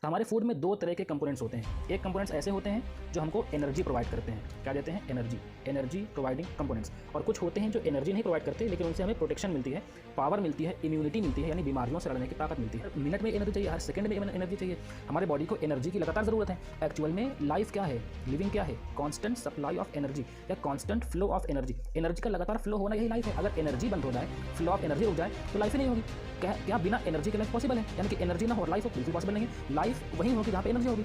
हमारे फूड में दो तरह के कंपोनेंट्स होते हैं। एक कंपोनेंट्स ऐसे होते हैं जो हमको एनर्जी प्रोवाइड करते हैं, क्या देते हैं, एनर्जी प्रोवाइडिंग कंपोनेंट्स। और कुछ होते हैं जो एनर्जी नहीं प्रोवाइड करते लेकिन उनसे हमें प्रोटेक्शन मिलती है, पावर मिलती है, इम्यूनिटी मिलती है, यानी बीमारियों से लड़ने की ताकत मिलती है। मिनट में एनर्जी चाहिए, हर सेकंड में एनर्जी चाहिए। हमारे बॉडी को एनर्जी की लगातार ज़रूरत है। एक्चुअल में लाइफ क्या है, लिविंग क्या है, कॉन्स्टेंट सप्लाई ऑफ एनर्जी या constant flow of energy. Energy का लगातार फ्लो होना यही लाइफ है। अगर एनर्जी बंद हो जाए, फ्लो ऑफ एनर्जी रुक जाए तो लाइफ ही नहीं होगी। क्या बिना एनर्जी के लाइफ पॉसिबल है? यानी कि एनर्जी ना हो लाइफ हो, बिल्कुल पॉसिबल नहीं है। लाइफ वहीं होगी जहाँ पे एनर्जी होगी।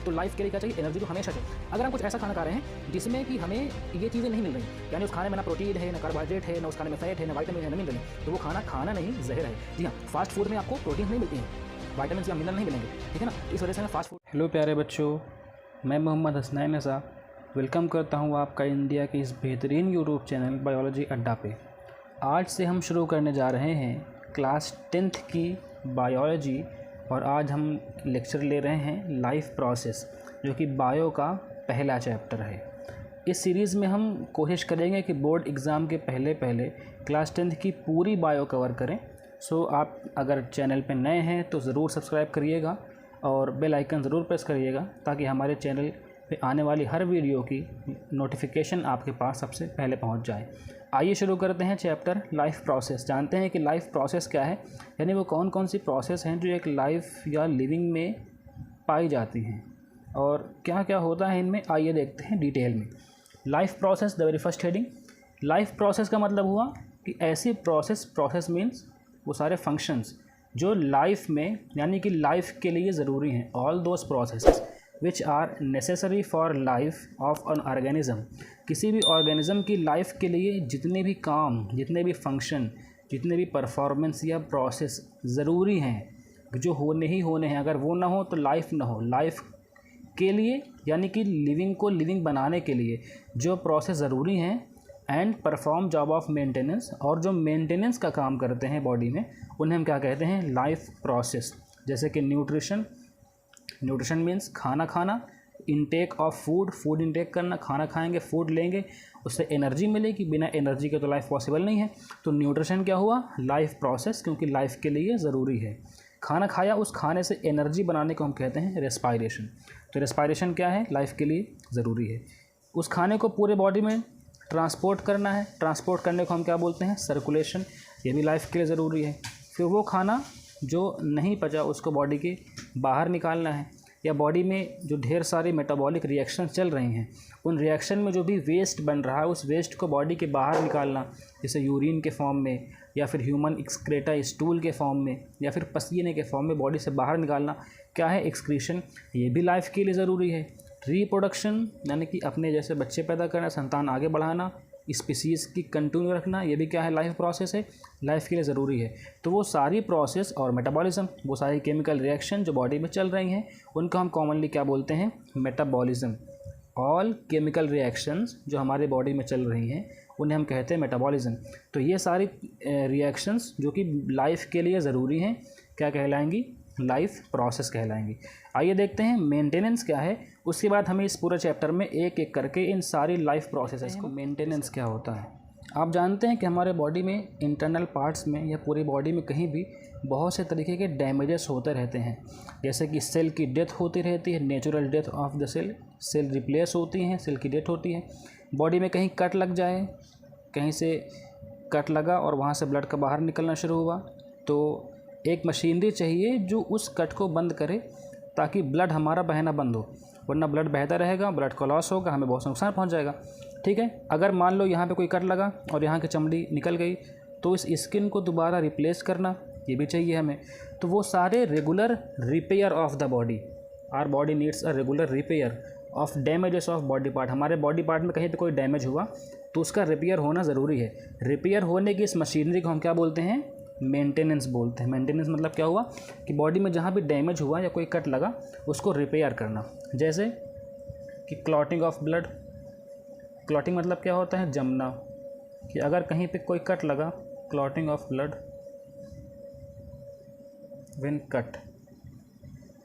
तो लाइफ के लिए क्या चाहिए, एनर्जी तो हमेशा चाहिए। अगर हम कुछ ऐसा खाना खा रहे हैं जिसमें कि हमें ये चीज़ें नहीं मिल रही, यानी उस खाने में ना प्रोटीन है, ना कार्बोहाइड्रेट है, ना उस खाने में फैट है, ना विटामिन है, ना मिनरल है, तो वो खाना नहीं, जहर है। जी हाँ, फास्ट फूड में आपको प्रोटीन नहीं मिलती है, विटामिन या मिनरल नहीं मिलेंगे, ठीक है ना। इस वजह से हमें फास्ट फूड। हेलो प्यारे बच्चों, मैं मोहम्मद हसनैन रज़ा वेलकम करता हूं आपका इंडिया के इस बेहतरीन यूट्यूब चैनल बायोलॉजी अड्डा पे। आज से हम शुरू करने जा रहे हैं क्लास 10th की बायोलॉजी और आज हम लेक्चर ले रहे हैं लाइफ प्रोसेस, जो कि बायो का पहला चैप्टर है। इस सीरीज़ में हम कोशिश करेंगे कि बोर्ड एग्ज़ाम के पहले क्लास 10th की पूरी बायो कवर करें। सो आप अगर चैनल पे नए हैं तो ज़रूर सब्सक्राइब करिएगा और बेल आइकन ज़रूर प्रेस करिएगा ताकि हमारे चैनल पे आने वाली हर वीडियो की नोटिफिकेशन आपके पास सबसे पहले पहुंच जाए। आइए शुरू करते हैं चैप्टर लाइफ प्रोसेस। जानते हैं कि लाइफ प्रोसेस क्या है, यानी वो कौन कौन सी प्रोसेस हैं जो एक लाइफ या लिविंग में पाई जाती हैं और क्या क्या होता है इनमें। आइए देखते हैं डिटेल में। Life process, the very first heading. Life process का मतलब हुआ कि ऐसी प्रोसेस मीन्स वो सारे फंक्शंस जो लाइफ में यानी कि लाइफ के लिए ज़रूरी हैं। All those processes which are necessary for life of an organism. किसी भी ऑर्गेनिज़म की लाइफ के लिए जितने भी काम, जितने भी फंक्शन, जितने भी परफॉर्मेंस या प्रोसेस ज़रूरी हैं, जो होने ही होने हैं, अगर वो ना हो तो लाइफ ना हो। लाइफ के लिए यानी कि लिविंग को लिविंग बनाने के लिए जो प्रोसेस ज़रूरी हैं and perform job of maintenance, और जो मेंटेनेंस का काम करते हैं बॉडी में, उन्हें हम क्या कहते हैं, लाइफ प्रोसेस। जैसे कि न्यूट्रिशन मीन्स खाना खाना, इनटेक ऑफ फूड इनटेक करना, खाना खाएंगे, फूड लेंगे, उससे एनर्जी मिलेगी, बिना एनर्जी के तो लाइफ पॉसिबल नहीं है। तो न्यूट्रिशन क्या हुआ, लाइफ प्रोसेस, क्योंकि लाइफ के लिए ज़रूरी है। खाना खाया, उस खाने से एनर्जी बनाने को हम कहते हैं रेस्पायरेशन। तो रेस्पायरेशन क्या है, लाइफ के लिए ज़रूरी है। उस खाने को पूरे बॉडी में ट्रांसपोर्ट करना है, ट्रांसपोर्ट करने को हम क्या बोलते हैं, सर्कुलेशन, ये भी लाइफ के लिए ज़रूरी है। फिर वो खाना जो नहीं पचा उसको बॉडी के बाहर निकालना है, या बॉडी में जो ढेर सारे मेटाबॉलिक रिएक्शन चल रही हैं, उन रिएक्शन में जो भी वेस्ट बन रहा है उस वेस्ट को बॉडी के बाहर निकालना, जैसे यूरिन के फॉर्म में, या फिर ह्यूमन एक्सक्रेटा स्टूल के फॉर्म में, या फिर पसीने के फॉर्म में बॉडी से बाहर निकालना, क्या है, एक्सक्रीशन, ये भी लाइफ के लिए ज़रूरी है। रिप्रोडक्शन यानी कि अपने जैसे बच्चे पैदा करना, संतान आगे बढ़ाना, स्पीसीज़ की कंटिन्यू रखना, ये भी क्या है, लाइफ प्रोसेस है, लाइफ के लिए ज़रूरी है। तो वो सारी प्रोसेस और मेटाबॉलिज्म, वो सारी केमिकल रिएक्शन जो बॉडी में चल रही हैं, उनको हम कॉमनली क्या बोलते हैं, मेटाबॉलिज्म। ऑल केमिकल रिएक्शंस जो हमारे बॉडी में चल रही हैं उन्हें हम कहते हैं मेटाबॉलिज्म। तो ये सारी रिएक्शंस जो कि लाइफ के लिए ज़रूरी हैं क्या कहलाएंगी, लाइफ प्रोसेस कहलाएंगी। आइए देखते हैं मेंटेनेंस क्या है, उसके बाद हमें इस पूरे चैप्टर में एक एक करके इन सारी लाइफ प्रोसेसेस को, मेंटेनेंस क्या होता है। आप जानते हैं कि हमारे बॉडी में इंटरनल पार्ट्स में या पूरी बॉडी में कहीं भी बहुत से तरीके के डैमेजेस होते रहते हैं। जैसे कि सेल की डेथ होती रहती है, natural death of the cell replace होती हैं, सेल की डेथ होती है। बॉडी में कहीं कट लग जाए, कहीं से कट लगा और वहाँ से ब्लड का बाहर निकलना शुरू हुआ, तो एक मशीनरी चाहिए जो उस कट को बंद करे ताकि ब्लड हमारा बहना बंद हो, वरना ब्लड बहता रहेगा, ब्लड का लॉस होगा, हमें बहुत नुकसान पहुंच जाएगा। ठीक है, अगर मान लो यहाँ पे कोई कट लगा और यहाँ की चमड़ी निकल गई तो इस स्किन को दोबारा रिप्लेस करना ये भी चाहिए हमें। तो वो सारे regular repair of the body, our body needs a regular repair of damages of body part. हमारे बॉडी पार्ट में कहीं पे कोई डैमेज हुआ तो उसका रिपेयर होना ज़रूरी है। रिपेयर होने की इस मशीनरी को हम क्या बोलते हैं, मेंटेनेंस बोलते हैं। मेंटेनेंस मतलब क्या हुआ कि बॉडी में जहाँ भी डैमेज हुआ या कोई कट लगा उसको रिपेयर करना। जैसे कि क्लॉटिंग ऑफ ब्लड, क्लॉटिंग मतलब क्या होता है, जमना, कि अगर कहीं पे कोई कट लगा, clotting of blood when cut,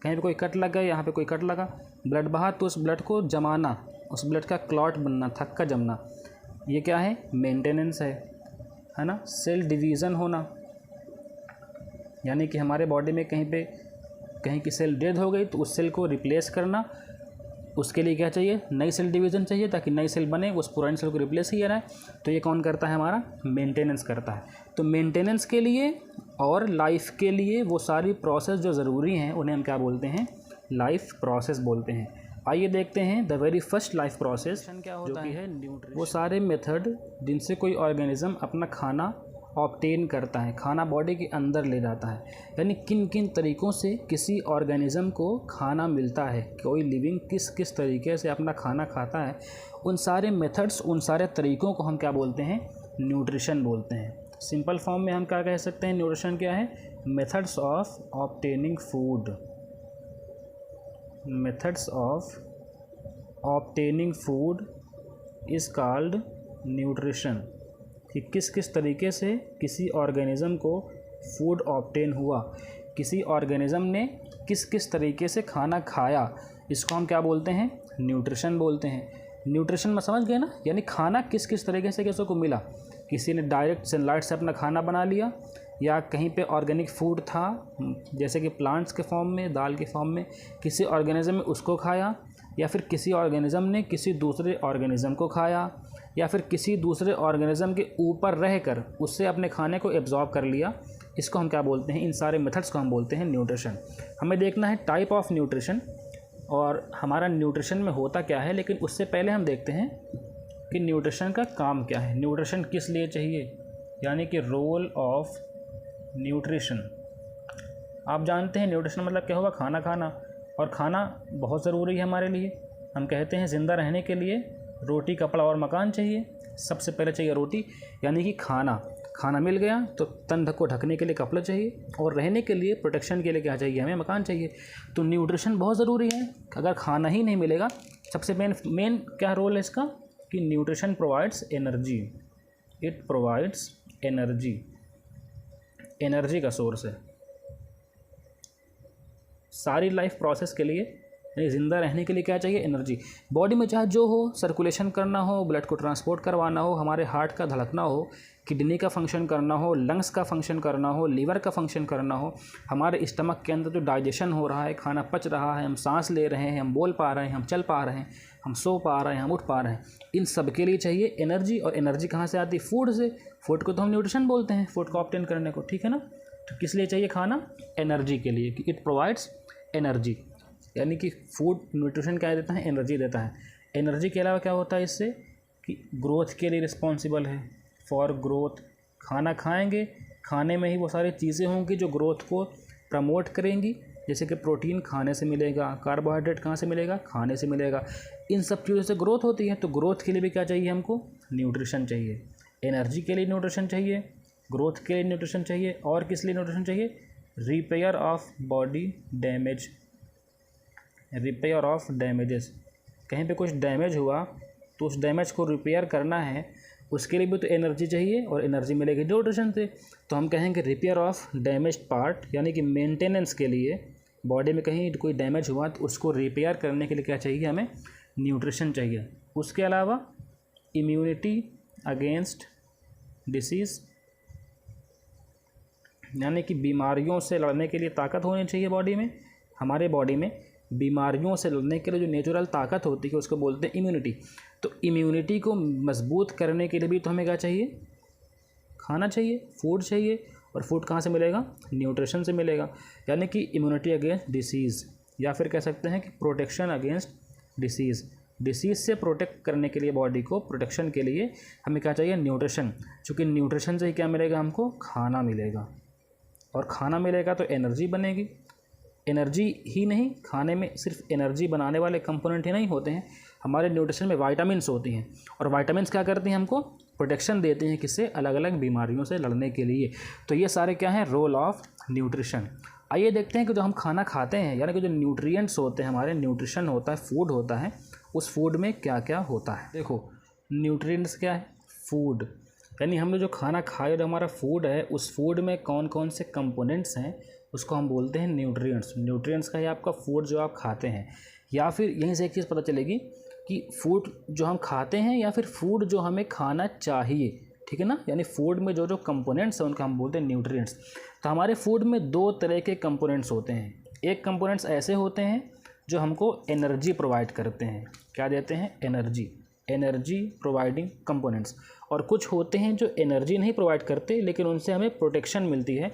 कहीं पे कोई कट लग गया, यहाँ पे कोई कट लगा, ब्लड बहा तो उस ब्लड को जमाना, उस ब्लड का क्लॉट बनना, थक्का जमना, ये क्या है, मेंटेनेंस है ना। सेल डिवीज़न होना, यानी कि हमारे बॉडी में कहीं पे कहीं की सेल डेड हो गई तो उस सेल को रिप्लेस करना, उसके लिए क्या चाहिए, नई सेल डिवीज़न चाहिए ताकि नई सेल बने, उस पुरानी सेल को रिप्लेस किया जाए। तो ये कौन करता है, हमारा मेंटेनेंस करता है। तो मेंटेनेंस के लिए और लाइफ के लिए वो सारी प्रोसेस जो ज़रूरी हैं उन्हें हम क्या बोलते हैं, लाइफ प्रोसेस बोलते हैं। आइए देखते हैं the very first life process क्या होता है न्यूट्रिशन। वो सारे मेथड जिनसे कोई ऑर्गेनिज्म अपना खाना ऑब्टेन करता है, खाना बॉडी के अंदर ले जाता है, यानी किन किन तरीक़ों से किसी ऑर्गेनिज्म को खाना मिलता है, कोई लिविंग किस किस तरीके से अपना खाना खाता है, उन सारे मेथड्स, उन सारे तरीक़ों को हम क्या बोलते हैं, न्यूट्रिशन बोलते हैं। सिंपल फॉर्म में हम क्या कह सकते हैं, न्यूट्रिशन क्या है, methods of obtaining food, methods of obtaining food is called nutrition, कि किस किस तरीके से किसी ऑर्गेनिज़म को फूड ऑब्टेन हुआ, किसी ऑर्गेनिज़म ने किस किस तरीके से खाना खाया, इसको हम क्या बोलते हैं, न्यूट्रिशन बोलते हैं। न्यूट्रिशन में समझ गए ना, यानी खाना किस किस तरीके से किसी को मिला, किसी ने डायरेक्ट सनलाइट से अपना खाना बना लिया, या कहीं पे ऑर्गेनिक फूड था जैसे कि प्लांट्स के फॉर्म में, दाल के फॉर्म में, किसी ऑर्गेनिज़म में उसको खाया, या फिर किसी ऑर्गेनिज़म ने किसी दूसरे ऑर्गेनिज़म को खाया, या फिर किसी दूसरे ऑर्गेनिज़म के ऊपर रहकर उससे अपने खाने को एब्जॉर्ब कर लिया। इसको हम क्या बोलते हैं, इन सारे मेथड्स को हम बोलते हैं न्यूट्रिशन। हमें देखना है टाइप ऑफ न्यूट्रिशन और हमारा न्यूट्रिशन में होता क्या है, लेकिन उससे पहले हम देखते हैं कि न्यूट्रिशन का काम क्या है, न्यूट्रिशन किस लिए चाहिए, यानी कि रोल ऑफ न्यूट्रिशन। आप जानते हैं न्यूट्रिशन मतलब क्या होगा, खाना खाना, और खाना बहुत ज़रूरी है हमारे लिए। हम कहते हैं ज़िंदा रहने के लिए रोटी, कपड़ा और मकान चाहिए। सबसे पहले चाहिए रोटी, यानी कि खाना मिल गया तो तन को ढकने के लिए कपड़ा चाहिए, और रहने के लिए, प्रोटेक्शन के लिए क्या चाहिए, हमें मकान चाहिए। तो न्यूट्रिशन बहुत ज़रूरी है। अगर खाना ही नहीं मिलेगा, सबसे मेन क्या रोल है इसका, कि nutrition provides energy, it provides energy, energy का सोर्स है सारी लाइफ प्रोसेस के लिए। यानी ज़िंदा रहने के लिए क्या चाहिए, एनर्जी। बॉडी में चाहे जो हो, सर्कुलेशन करना हो, ब्लड को ट्रांसपोर्ट करवाना हो, हमारे हार्ट का धड़कना हो, किडनी का फंक्शन करना हो, लंग्स का फंक्शन करना हो, लीवर का फंक्शन करना हो, हमारे स्टमक के अंदर जो डाइजेशन हो रहा है, खाना पच रहा है, हम सांस ले रहे हैं, हम बोल पा रहे हैं, हम चल पा रहे हैं, हम सो पा रहे हैं, हम उठ पा रहे हैं, इन सब के लिए चाहिए एनर्जी। और एनर्जी कहाँ से आती है, फूड से। फूड को तो हम न्यूट्रिशन बोलते हैं, फूड को ऑब्टेन करने को, ठीक है ना। तो किस लिए चाहिए खाना, एनर्जी के लिए, कि इट प्रोवाइड्स एनर्जी, यानी कि फूड न्यूट्रिशन क्या देता है, एनर्जी देता है। एनर्जी के अलावा क्या होता है इससे, कि ग्रोथ के लिए रिस्पॉन्सिबल है, फॉर ग्रोथ। खाना खाएंगे, खाने में ही वो सारी चीज़ें होंगी जो ग्रोथ को प्रमोट करेंगी, जैसे कि प्रोटीन खाने से मिलेगा, कार्बोहाइड्रेट कहाँ से मिलेगा, खाने से मिलेगा, इन सब चीज़ों से ग्रोथ होती है। तो ग्रोथ के लिए भी क्या चाहिए हमको, न्यूट्रिशन चाहिए। एनर्जी के लिए न्यूट्रिशन चाहिए, ग्रोथ के लिए न्यूट्रिशन चाहिए, और किस लिए न्यूट्रिशन चाहिए, repair of body damage, repair of damages. कहीं पे कुछ डैमेज हुआ तो उस डैमेज को रिपेयर करना है, उसके लिए भी तो एनर्जी चाहिए, और एनर्जी मिलेगी न्यूट्रिशन से। तो हम कहेंगे रिपेयर ऑफ डैमेज्ड पार्ट, यानी कि मेंटेनेंस के लिए, बॉडी में कहीं कोई डैमेज हुआ तो उसको रिपेयर करने के लिए क्या चाहिए, हमें न्यूट्रिशन चाहिए। उसके अलावा इम्यूनिटी अगेंस्ट डिसीज़, यानी कि बीमारियों से लड़ने के लिए ताकत होनी चाहिए बॉडी में। हमारे बॉडी में बीमारियों से लड़ने के लिए जो नेचुरल ताकत होती है उसको बोलते हैं इम्यूनिटी। तो इम्यूनिटी को मजबूत करने के लिए भी तो हमें क्या चाहिए, खाना चाहिए, फूड चाहिए। और फूड कहाँ से मिलेगा, न्यूट्रिशन से मिलेगा। यानी कि इम्यूनिटी अगेंस्ट डिसीज़, या फिर कह सकते हैं कि प्रोटेक्शन अगेंस्ट डिसीज़। डिसीज़ से प्रोटेक्ट करने के लिए बॉडी को, प्रोटेक्शन के लिए हमें क्या चाहिए, न्यूट्रिशन। चूँकि न्यूट्रिशन से ही क्या मिलेगा हमको, खाना मिलेगा, और खाना मिलेगा तो एनर्जी बनेगी। एनर्जी ही नहीं, खाने में सिर्फ एनर्जी बनाने वाले कंपोनेंट ही नहीं होते हैं, हमारे न्यूट्रिशन में विटामिन्स होती हैं, और विटामिन्स क्या करती हैं, हमको प्रोटेक्शन देते हैं, किससे, अलग अलग बीमारियों से लड़ने के लिए। तो ये सारे क्या हैं, रोल ऑफ न्यूट्रिशन। आइए देखते हैं कि जो हम खाना खाते हैं, यानी कि जो न्यूट्रिएंट्स होते हैं, हमारे न्यूट्रिशन होता है, फूड होता है, उस फूड में क्या क्या होता है। देखो न्यूट्रिएंट्स क्या है, फूड, यानी हमने जो खाना खाया, जो हमारा फूड है, उस फूड में कौन कौन से कंपोनेंट्स हैं उसको हम बोलते हैं न्यूट्रिएंट्स। न्यूट्रिएंट्स का है आपका फूड जो आप खाते हैं, या फिर यहीं से एक चीज़ पता चलेगी कि फूड जो हम खाते हैं या फिर फूड जो हमें खाना चाहिए, ठीक है ना। यानी फूड में जो जो कंपोनेंट्स हैं उनको हम बोलते हैं न्यूट्रिएंट्स। तो हमारे फूड में दो तरह के कंपोनेंट्स होते हैं, एक कंपोनेंट्स ऐसे होते हैं जो हमको एनर्जी प्रोवाइड करते हैं, क्या देते हैं, एनर्जी प्रोवाइडिंग कंपोनेंट्स। और कुछ होते हैं जो एनर्जी नहीं प्रोवाइड करते लेकिन उनसे हमें प्रोटेक्शन मिलती है,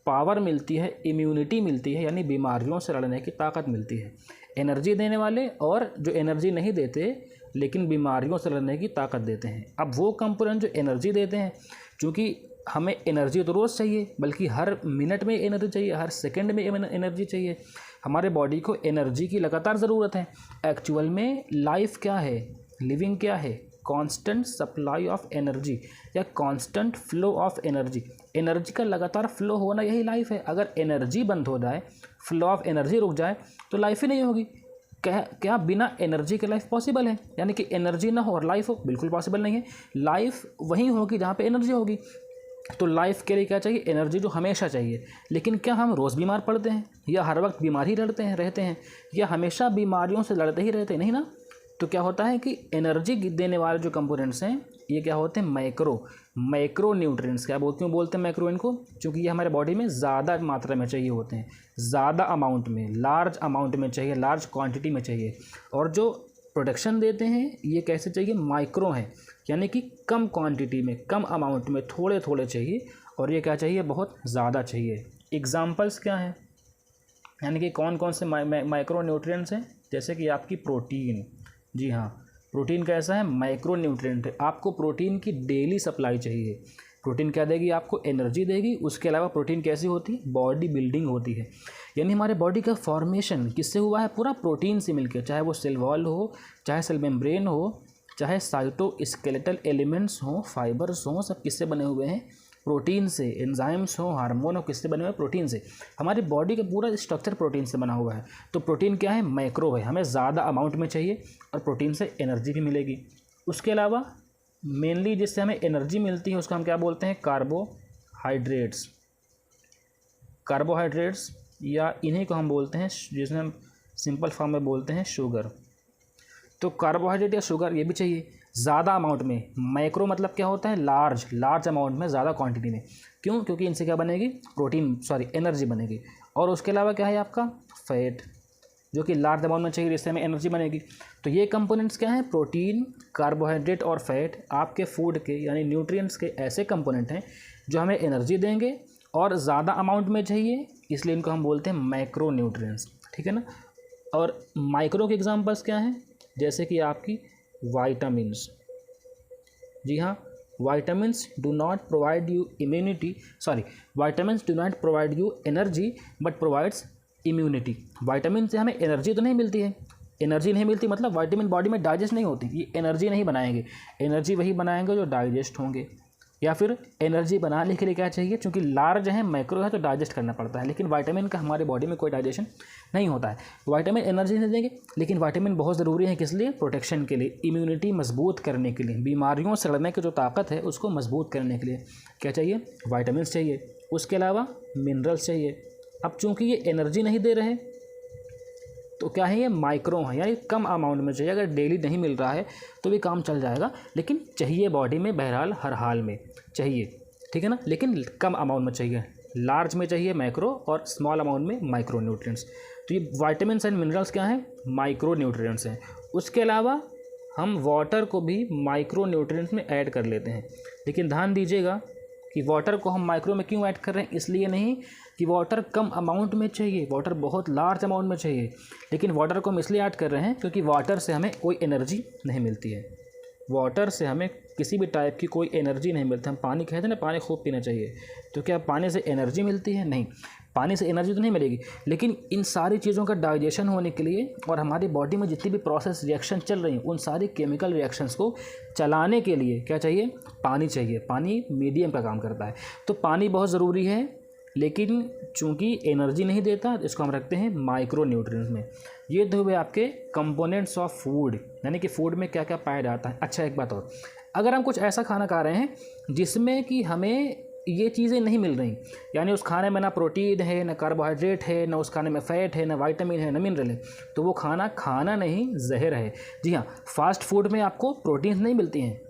पावर मिलती है, इम्यूनिटी मिलती है, यानी बीमारियों से लड़ने की ताकत मिलती है। एनर्जी देने वाले और जो एनर्जी नहीं देते लेकिन बीमारियों से लड़ने की ताकत देते हैं। अब वो कंपोनेंट जो एनर्जी देते हैं, क्योंकि हमें एनर्जी तो रोज़ चाहिए, बल्कि हर मिनट में एनर्जी चाहिए, हर सेकंड में एनर्जी चाहिए, हमारे बॉडी को एनर्जी की लगातार ज़रूरत है। एक्चुअल में लाइफ क्या है, लिविंग क्या है, कांस्टेंट सप्लाई ऑफ एनर्जी या constant flow of energy. Energy का लगातार फ्लो होना यही लाइफ है। अगर एनर्जी बंद हो जाए, फ्लो ऑफ एनर्जी रुक जाए तो लाइफ ही नहीं होगी। क्या बिना एनर्जी के लाइफ पॉसिबल है? यानी कि एनर्जी ना हो और लाइफ हो, बिल्कुल पॉसिबल नहीं है। लाइफ वहीं होगी जहाँ पे एनर्जी होगी। तो लाइफ के लिए क्या चाहिए, एनर्जी, जो हमेशा चाहिए। लेकिन क्या हम रोज़ बीमार पड़ते हैं या हर वक्त बीमार ही रहते हैं या हमेशा बीमारियों से लड़ते ही रहते हैं? नहीं ना। तो क्या होता है कि एनर्जी देने वाले जो कंपोनेंट्स हैं ये क्या होते हैं, माइक्रो न्यूट्रिएंट्स। क्या क्यों बोलते हैं माइक्रो इनको? क्योंकि ये हमारे बॉडी में ज़्यादा मात्रा में चाहिए होते हैं, ज़्यादा अमाउंट में, लार्ज अमाउंट में चाहिए, लार्ज क्वांटिटी में चाहिए। और जो प्रोटेक्शन देते हैं ये कैसे चाहिए, माइक्रो हैं, यानी कि कम क्वांटिटी में, कम अमाउंट में, थोड़े थोड़े चाहिए। और ये क्या चाहिए, बहुत ज़्यादा चाहिए। एग्जाम्पल्स क्या हैं, यानी कि कौन कौन से माइक्रो न्यूट्रिएंट्स हैं? जैसे कि आपकी प्रोटीन। जी हाँ, प्रोटीन कैसा है, माइक्रो न्यूट्रिएंट है। आपको प्रोटीन की डेली सप्लाई चाहिए। प्रोटीन क्या देगी, आपको एनर्जी देगी। उसके अलावा प्रोटीन कैसी होती है, बॉडी बिल्डिंग होती है। यानी हमारे बॉडी का फॉर्मेशन किससे हुआ है, पूरा प्रोटीन से मिलकर। चाहे वो सेल वॉल हो, चाहे सेल मेम्ब्रेन हो, चाहे साइटोस्केलेटल एलिमेंट्स हों, फाइबर्स हों, सब किससे बने हुए हैं, प्रोटीन से। एंजाइम्स हो, हार्मोन हो, किससे बने हुए हैं, प्रोटीन से। हमारी बॉडी का पूरा स्ट्रक्चर प्रोटीन से बना हुआ है। तो प्रोटीन क्या है, माइक्रो है, हमें ज़्यादा अमाउंट में चाहिए और प्रोटीन से एनर्जी भी मिलेगी। उसके अलावा मेनली जिससे हमें एनर्जी मिलती है उसको हम क्या बोलते हैं, कार्बोहाइड्रेट्स, या इन्हीं को हम बोलते हैं, जिसमें हम सिंपल फॉर्म में बोलते हैं शुगर। तो कार्बोहाइड्रेट या शुगर ये भी चाहिए ज़्यादा अमाउंट में। माइक्रो मतलब क्या होता है, लार्ज अमाउंट में, ज़्यादा क्वांटिटी में। क्यों? क्योंकि इनसे क्या बनेगी, एनर्जी बनेगी। और उसके अलावा क्या है आपका, फैट, जो कि लार्ज अमाउंट में चाहिए, जिससे हमें एनर्जी बनेगी। तो ये कंपोनेंट्स क्या हैं, प्रोटीन, कार्बोहाइड्रेट और फैट, आपके फूड के यानी न्यूट्रिएंट्स के ऐसे कंपोनेंट हैं जो हमें एनर्जी देंगे और ज़्यादा अमाउंट में चाहिए, इसलिए इनको हम बोलते हैं माइक्रो न्यूट्रिएंट्स। ठीक है ना। और माइक्रो के एग्जांपल्स क्या हैं, जैसे कि आपकी वाइटामिन्स। जी हाँ, vitamins do not provide you vitamins do not provide you energy but provides immunity. Vitamin से हमें एनर्जी तो नहीं मिलती है, एनर्जी नहीं मिलती मतलब वाइटामिन बॉडी में डाइजेस्ट नहीं होती, ये एनर्जी नहीं बनाएंगे। एनर्जी वही बनाएंगे जो डाइजेस्ट होंगे। या फिर एनर्जी बनाने के लिए क्या चाहिए, क्योंकि लार्ज है, माइक्रो है, तो डाइजेस्ट करना पड़ता है। लेकिन विटामिन का हमारे बॉडी में कोई डाइजेशन नहीं होता है। विटामिन एनर्जी नहीं देंगे, लेकिन विटामिन बहुत ज़रूरी है, किस लिए, प्रोटेक्शन के लिए, इम्यूनिटी मजबूत करने के लिए, बीमारियों से लड़ने की जो ताकत है उसको मजबूत करने के लिए क्या चाहिए, विटामिन चाहिए। उसके अलावा मिनरल्स चाहिए। अब चूँकि ये एनर्जी नहीं दे रहे तो क्या है, ये माइक्रो है, यानी कम अमाउंट में चाहिए। अगर डेली नहीं मिल रहा है तो भी काम चल जाएगा, लेकिन चाहिए बॉडी में, बहरहाल हर हाल में चाहिए। ठीक है ना, लेकिन कम अमाउंट में चाहिए। लार्ज में चाहिए माइक्रो और स्मॉल अमाउंट में माइक्रो न्यूट्रिएंट्स। तो ये विटामिन्स एंड मिनरल्स क्या हैं, माइक्रो न्यूट्रिएंट्स हैं। उसके अलावा हम वाटर को भी माइक्रो न्यूट्रिएंट्स में ऐड कर लेते हैं। लेकिन ध्यान दीजिएगा कि वाटर को हम माइक्रो में क्यों ऐड कर रहे हैं, इसलिए नहीं कि वाटर कम अमाउंट में चाहिए, वाटर बहुत लार्ज अमाउंट में चाहिए। लेकिन वाटर को हम इसलिए ऐड कर रहे हैं क्योंकि वाटर से हमें कोई एनर्जी नहीं मिलती है। वाटर से हमें किसी भी टाइप की कोई एनर्जी नहीं मिलती। हम पानी कहते हैं ना, पानी खूब पीना चाहिए, तो क्या पानी से एनर्जी मिलती है? नहीं, पानी से एनर्जी तो नहीं मिलेगी। लेकिन इन सारी चीज़ों का डाइजेशन होने के लिए और हमारी बॉडी में जितनी भी प्रोसेस रिएक्शन चल रही हैं, उन सारी केमिकल रिएक्शंस को चलाने के लिए क्या चाहिए, पानी चाहिए। पानी मीडियम का काम करता है, तो पानी बहुत ज़रूरी है। लेकिन चूंकि एनर्जी नहीं देता, इसको हम रखते हैं माइक्रो न्यूट्रिएंट्स में। ये तो हुए आपके कंपोनेंट्स ऑफ फूड, यानी कि फूड में क्या क्या पाया जाता है। अच्छा, एक बात और, अगर हम कुछ ऐसा खाना खा रहे हैं जिसमें कि हमें ये चीज़ें नहीं मिल रही, यानी उस खाने में ना प्रोटीन है, ना कार्बोहाइड्रेट है, ना उस खाने में फ़ैट है, ना विटामिन है, ना मिनरल है, तो वो खाना खाना नहीं, जहर है। जी हाँ, फास्ट फूड में आपको प्रोटीन नहीं मिलती हैं,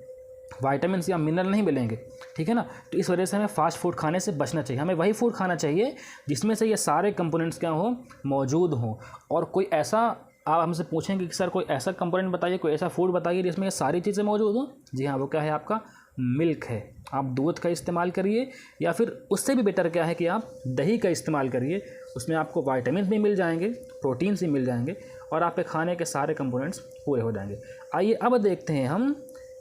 विटामिन या मिनरल नहीं मिलेंगे, ठीक है ना। तो इस वजह से हमें फास्ट फूड खाने से बचना चाहिए, हमें वही फूड खाना चाहिए जिसमें से ये सारे कंपोनेंट्स क्या हो, मौजूद हों। और कोई ऐसा आप हमसे पूछेंगे कि सर कोई ऐसा कंपोनेंट बताइए, कोई ऐसा फूड बताइए जिसमें ये सारी चीज़ें मौजूद हों, जी हाँ, वो क्या है आपका मिल्क है। आप दूध का इस्तेमाल करिए, या फिर उससे भी बेटर क्या है कि आप दही का इस्तेमाल करिए, उसमें आपको विटामिन भी मिल जाएंगे, प्रोटीन्स भी मिल जाएंगे, और आपके खाने के सारे कंपोनेंट्स पूरे हो जाएंगे। आइए अब देखते हैं हम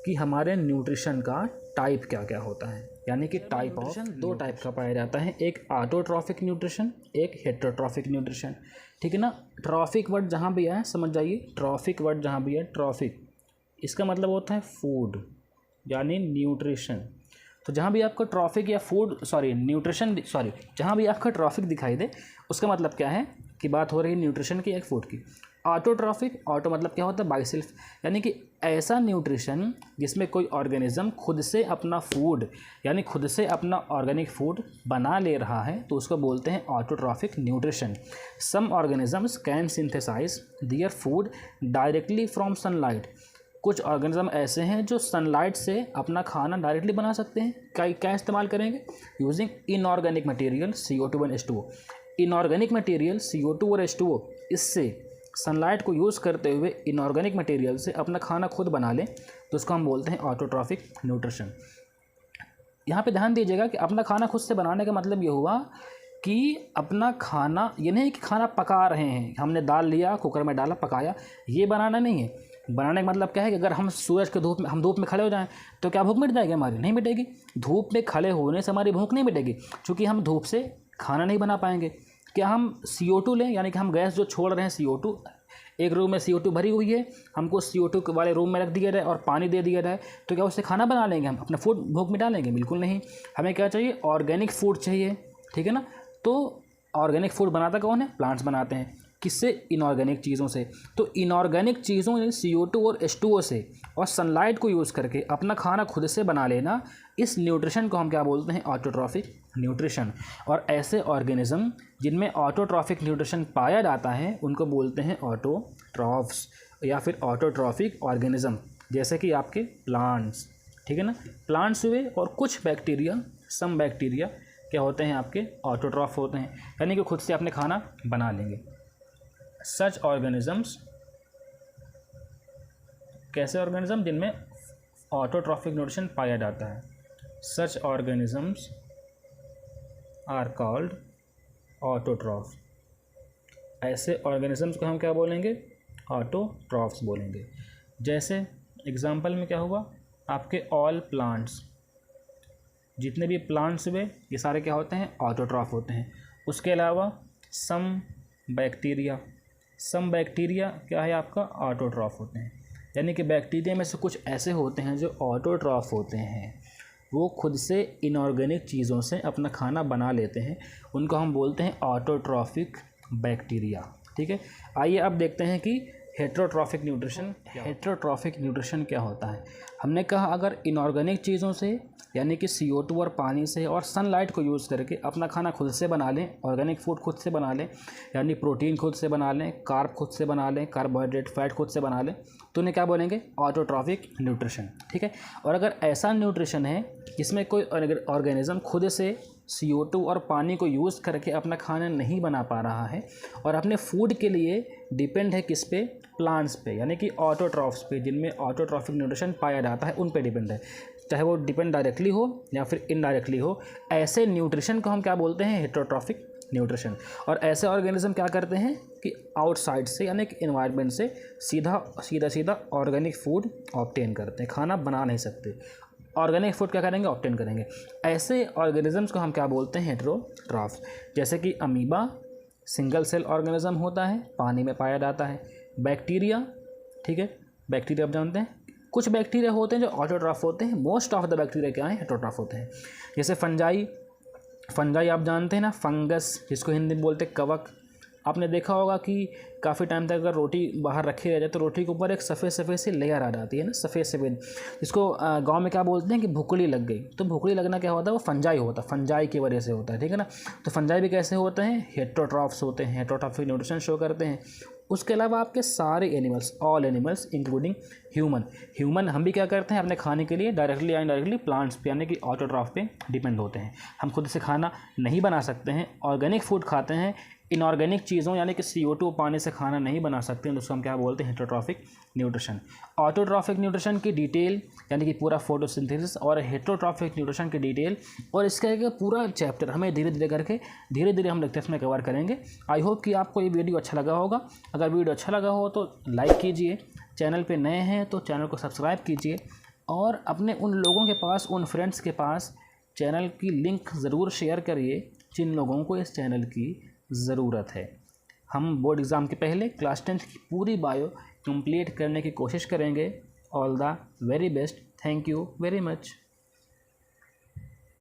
कि हमारे न्यूट्रिशन का टाइप क्या क्या होता है, यानी कि टाइप ऑफ दो टाइप का पाया जाता है, एक ऑटोट्रॉफिक न्यूट्रिशन, एक हेटेरोट्रॉफिक न्यूट्रिशन, ठीक है ना। ट्रॉफिक वर्ड जहाँ भी है समझ जाइए, ट्रॉफिक वर्ड जहाँ भी है, ट्रॉफिक इसका मतलब होता है फूड यानी न्यूट्रिशन। तो जहाँ भी आपका ट्रॉफिक या फूड न्यूट्रिशन जहाँ भी आपका ट्रॉफिक दिखाई दे उसका मतलब क्या है कि बात हो रही है न्यूट्रिशन की, एक फूड की। ऑटोट्रॉफिक, ऑटो मतलब क्या होता है बाई सेल्फ, यानी कि ऐसा न्यूट्रिशन जिसमें कोई ऑर्गेनिज्म खुद से अपना फूड यानी खुद से अपना ऑर्गेनिक फूड बना ले रहा है, तो उसको बोलते हैं autotrophic nutrition. Some organisms can synthesise their food directly from sunlight. कुछ ऑर्गेनिज्म ऐसे हैं जो सनलाइट से अपना खाना डायरेक्टली बना सकते हैं। क्या इस्तेमाल करेंगे? यूजिंग इनऑर्गेनिक मटेरियल CO2 और H2O। इनऑर्गेनिक मटेरियल CO2 और H2O, इससे सनलाइट को यूज़ करते हुए इनऑर्गेनिक मटेरियल से अपना खाना खुद बना लें, तो उसको हम बोलते हैं ऑटोट्रॉफिक न्यूट्रिशन। यहाँ पे ध्यान दीजिएगा कि अपना खाना खुद से बनाने का मतलब ये हुआ कि अपना खाना, ये नहीं कि खाना पका रहे हैं, हमने दाल लिया कुकर में डाला पकाया, ये बनाना नहीं है। बनाने का मतलब क्या है कि अगर हम सूरज के धूप में खड़े हो जाएं तो क्या भूख मिट जाएगी हमारी? नहीं मिटेगी। धूप में खड़े होने से हमारी भूख नहीं मिटेगी, क्योंकि हम धूप से खाना नहीं बना पाएंगे। क्या हम CO2 लें, यानी कि हम गैस जो छोड़ रहे हैं CO2, एक रूम में CO2 भरी हुई है, हमको CO2 वाले रूम में रख दिया जाए और पानी दे दिया जाए, तो क्या उससे खाना बना लेंगे हम? अपना फूड भूख मिटा लेंगे? बिल्कुल नहीं। हमें क्या चाहिए? ऑर्गेनिक फूड चाहिए, ठीक है ना। तो ऑर्गेनिक फूड बनाता कौन है? प्लांट्स बनाते हैं। किससे? इनऑर्गेनिक चीज़ों से। तो इनऑर्गेनिक चीज़ों CO2 और H2O से और सनलाइट को यूज़ करके अपना खाना खुद से बना लेना, इस न्यूट्रिशन को हम क्या बोलते हैं? Autotrophic nutrition. और ऐसे ऑर्गेनिज्म जिनमें ऑटोट्रॉफिक न्यूट्रिशन पाया जाता है उनको बोलते हैं ऑटोट्रॉफ्स या फिर ऑटोट्रॉफिक ऑर्गेनिज्म, जैसे कि आपके प्लांट्स, ठीक है ना। प्लांट्स हुए, और कुछ बैक्टीरिया, सम बैक्टीरिया क्या होते हैं आपके? ऑटोट्रॉफ होते हैं, यानी कि खुद से अपने खाना बना लेंगे। सच ऑर्गेनिजम्स, कैसे ऑर्गेनिज्म? जिनमें ऑटोट्रॉफिक न्यूट्रिशन पाया जाता है। सच ऑर्गेनिजम्स आर कॉल्ड ऑटोट्रॉफ। ऐसे ऑर्गेनिजम्स को हम क्या बोलेंगे? ऑटोट्रॉफ्स बोलेंगे। जैसे एग्जाम्पल में क्या हुआ आपके? ऑल प्लांट्स, जितने भी प्लांट्स हुए ये सारे क्या होते हैं? ऑटोट्रॉफ होते हैं। उसके अलावा सम बैक्टीरिया क्या है आपका? ऑटोट्रॉफ होते हैं। यानी कि बैक्टीरिया में से कुछ ऐसे होते हैं जो ऑटोट्रॉफ होते हैं, वो खुद से इनऑर्गेनिक चीज़ों से अपना खाना बना लेते हैं, उनको हम बोलते हैं ऑटोट्रॉफिक बैक्टीरिया, ठीक है। आइए अब देखते हैं कि हेटेरोट्रॉफिक न्यूट्रिशन क्या होता है। हमने कहा अगर इनऑर्गेनिक चीज़ों से यानी कि CO2 और पानी से और सनलाइट को यूज़ करके अपना खाना खुद से बना लें, ऑर्गेनिक फूड खुद से बना लें, यानी प्रोटीन खुद से बना लें, कार्ब खुद से बना लें, कार्बोहाइड्रेट फैट खुद से बना लें, तो उन्हें क्या बोलेंगे? ऑटोट्रॉफिक न्यूट्रिशन, ठीक है। और अगर ऐसा न्यूट्रिशन है जिसमें कोई ऑर्गेनिज्म खुद से CO2 और पानी को यूज़ करके अपना खाना नहीं बना पा रहा है और अपने फूड के लिए डिपेंड है किस पे? प्लांट्स पे, यानी कि ऑटोट्रॉफ्स पे, जिनमें ऑटोट्रॉफिक न्यूट्रिशन पाया जाता है, उन पे डिपेंड है, चाहे वो डिपेंड डायरेक्टली हो या फिर इनडायरेक्टली हो। ऐसे न्यूट्रिशन को हम क्या बोलते हैं? Heterotrophic nutrition. और ऐसे ऑर्गेनिज्म क्या करते हैं कि आउटसाइड से यानी कि इन्वायरमेंट से सीधा ऑर्गेनिक फूड ऑब्टेन करते हैं, खाना बना नहीं सकते। ऑर्गेनिक फूड क्या करेंगे? ऑब्टेन करेंगे। ऐसे ऑर्गेनिजम्स को हम क्या बोलते हैं? हेटेरोट्रॉफ्स। जैसे कि अमीबा सिंगल सेल ऑर्गेनिज्म होता है, पानी में पाया जाता है। बैक्टीरिया, ठीक है, बैक्टीरिया आप जानते हैं। कुछ बैक्टीरिया होते हैं जो ऑटोट्रॉफ होते हैं, मोस्ट ऑफ द बैक्टीरिया क्या है? हेटेरोट्रॉफ होते हैं। जैसे फंजाई आप जानते हैं ना, फंगस जिसको हिंदी में बोलते हैं कवक। आपने देखा होगा कि काफ़ी टाइम तक अगर रोटी बाहर रखी रह जाए तो रोटी के ऊपर एक सफ़ेद सी लेयर आ जाती है ना, सफ़ेद, जिसको गांव में क्या बोलते हैं कि भुकड़ी लग गई। तो भुकड़ी लगना क्या होता है? वो फंजाई होता है, फंजाई की वजह से होता है, ठीक है ना। तो फंजाई भी कैसे होते हैं? हेटेरोट्रॉफ्स होते हैं, हेटेरोट्रॉफिक न्यूट्रिशन शो करते हैं। उसके अलावा आपके सारे animals, all animals including human हम भी क्या करते हैं अपने खाने के लिए डायरेक्टली या इनडायरेक्टली प्लांट्स पे यानी कि ऑटोट्रॉफ पे डिपेंड होते हैं। हम खुद से खाना नहीं बना सकते हैं, ऑर्गेनिक फूड खाते हैं, इनऑर्गेनिक चीज़ों यानी कि CO2 पानी से खाना नहीं बना सकते हैं, जिसको हम क्या बोलते हैं हेटरोट्रॉफिक न्यूट्रिशन। ऑटोट्रॉफिक न्यूट्रिशन की डिटेल यानी कि पूरा फोटोसिंथेसिस और हेटरोट्रॉफिक न्यूट्रिशन की डिटेल और इसका एक पूरा चैप्टर हमें धीरे धीरे हम लेक्चर्स में कवर करेंगे। आई होप कि आपको ये वीडियो अच्छा लगा होगा। अगर वीडियो अच्छा लगा हो तो लाइक कीजिए, चैनल पे नए हैं तो चैनल को सब्सक्राइब कीजिए और अपने उन लोगों के पास, उन फ्रेंड्स के पास चैनल की लिंक ज़रूर शेयर करिए जिन लोगों को इस चैनल की ज़रूरत है। हम बोर्ड एग्ज़ाम के पहले क्लास 10th की पूरी बायो कंप्लीट करने की कोशिश करेंगे। All the very best. Thank you very much.